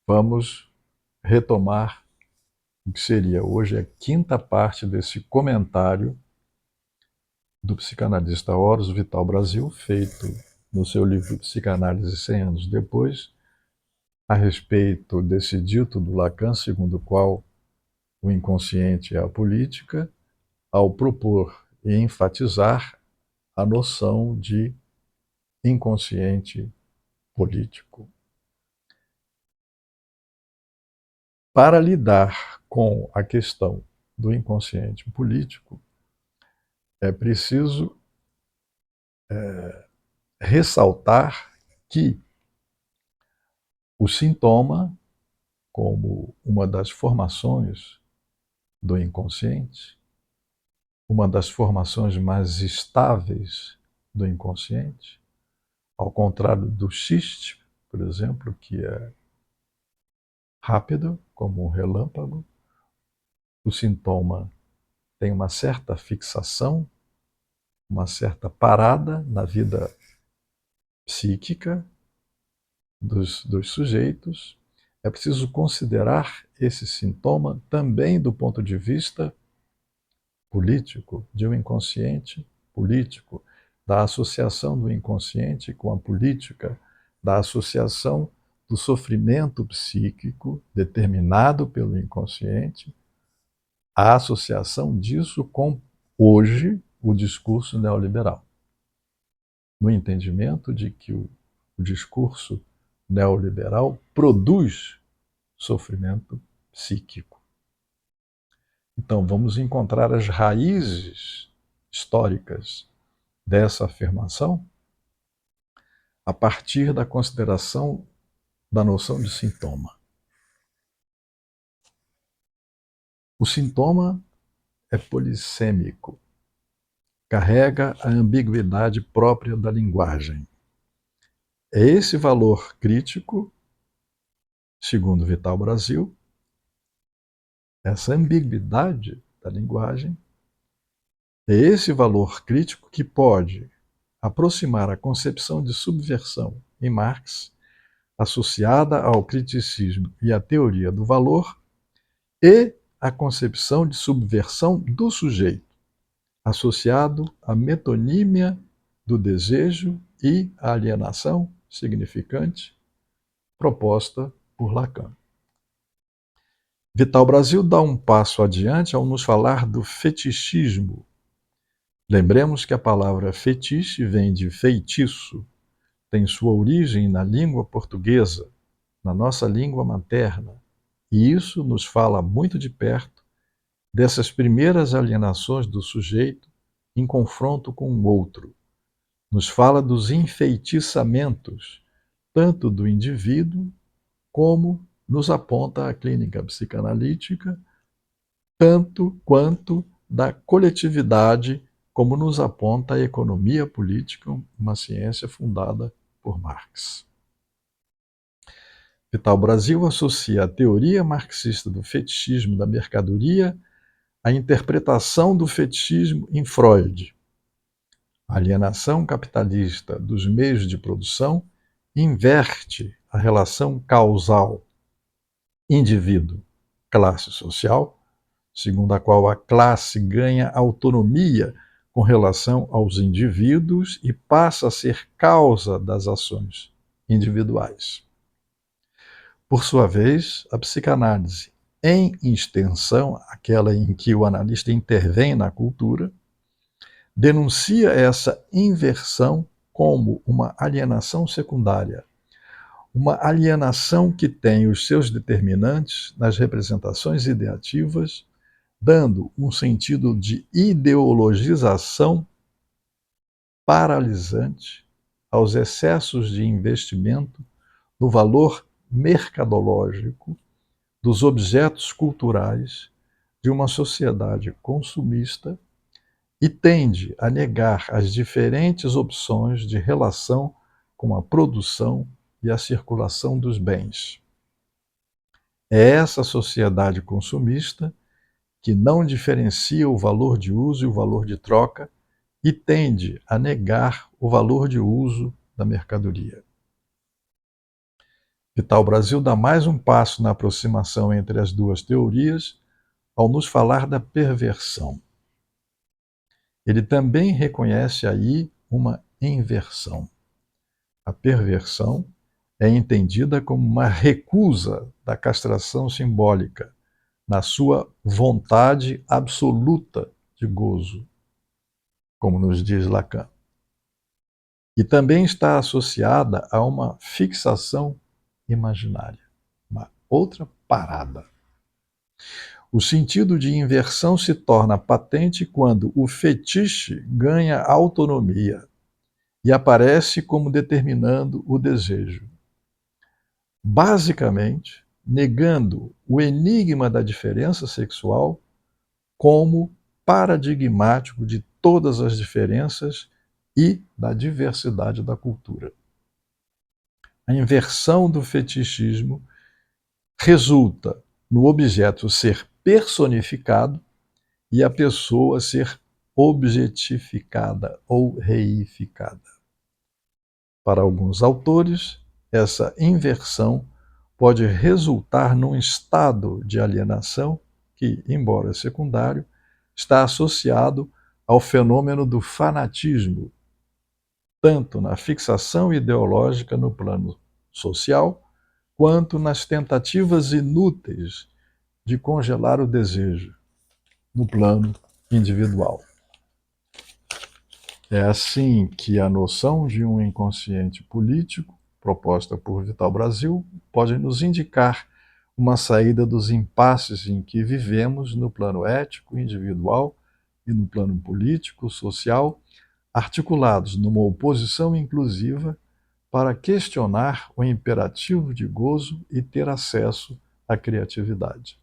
vamos retomar o que seria hoje a quinta parte desse comentário do psicanalista Horus Vital Brasil, feito no seu livro Psicanálise 100 anos depois, a respeito desse dito do Lacan, segundo o qual o inconsciente é a política, ao propor e enfatizar a noção de inconsciente político. Para lidar com a questão do inconsciente político, é preciso ressaltar que o sintoma, como uma das formações do inconsciente, uma das formações mais estáveis do inconsciente, ao contrário do xiste, por exemplo, que é rápido, como um relâmpago, o sintoma tem uma certa fixação, uma certa parada na vida psíquica dos sujeitos. É preciso considerar esse sintoma também do ponto de vista político, de um inconsciente político, da associação do inconsciente com a política, da associação do sofrimento psíquico determinado pelo inconsciente, a associação disso com, hoje, o discurso neoliberal. No entendimento de que o discurso neoliberal produz sofrimento psíquico. Então, vamos encontrar as raízes históricas dessa afirmação a partir da consideração da noção de sintoma. O sintoma é polissêmico, carrega a ambiguidade própria da linguagem. É esse valor crítico, segundo Vital Brasil, essa ambiguidade da linguagem, é esse valor crítico que pode aproximar a concepção de subversão em Marx, associada ao criticismo e à teoria do valor, e a concepção de subversão do sujeito, associado à metonímia do desejo e à alienação significante proposta por Lacan. Vital Brasil dá um passo adiante ao nos falar do fetichismo. Lembremos que a palavra fetiche vem de feitiço, tem sua origem na língua portuguesa, na nossa língua materna, e isso nos fala muito de perto dessas primeiras alienações do sujeito em confronto com o outro. Nos fala dos enfeitiçamentos, tanto do indivíduo, como nos aponta a clínica psicanalítica, tanto quanto da coletividade, como nos aponta a economia política, uma ciência fundada por Marx. Vital Brasil associa a teoria marxista do fetichismo da mercadoria à interpretação do fetichismo em Freud. A alienação capitalista dos meios de produção inverte a relação causal indivíduo-classe social, segundo a qual a classe ganha autonomia com relação aos indivíduos e passa a ser causa das ações individuais. Por sua vez, a psicanálise, em extensão, aquela em que o analista intervém na cultura, denuncia essa inversão como uma alienação secundária, uma alienação que tem os seus determinantes nas representações ideativas, dando um sentido de ideologização paralisante aos excessos de investimento no valor mercadológico dos objetos culturais de uma sociedade consumista e tende a negar as diferentes opções de relação com a produção e a circulação dos bens. É essa sociedade consumista que não diferencia o valor de uso e o valor de troca e tende a negar o valor de uso da mercadoria. Vital Brasil dá mais um passo na aproximação entre as duas teorias ao nos falar da perversão. Ele também reconhece aí uma inversão. A perversão é entendida como uma recusa da castração simbólica, na sua vontade absoluta de gozo, como nos diz Lacan. E também está associada a uma fixação imaginária, uma outra parada. O sentido de inversão se torna patente quando o fetiche ganha autonomia e aparece como determinando o desejo. Basicamente, negando o enigma da diferença sexual como paradigmático de todas as diferenças e da diversidade da cultura. A inversão do fetichismo resulta no objeto ser personificado e a pessoa ser objetificada ou reificada. Para alguns autores, essa inversão pode resultar num estado de alienação que, embora secundário, está associado ao fenômeno do fanatismo, tanto na fixação ideológica no plano social, quanto nas tentativas inúteis de congelar o desejo no plano individual. É assim que a noção de um inconsciente político, proposta por Vital Brasil, pode nos indicar uma saída dos impasses em que vivemos no plano ético, individual e no plano político, social, articulados numa oposição inclusiva para questionar o imperativo de gozo e ter acesso à criatividade.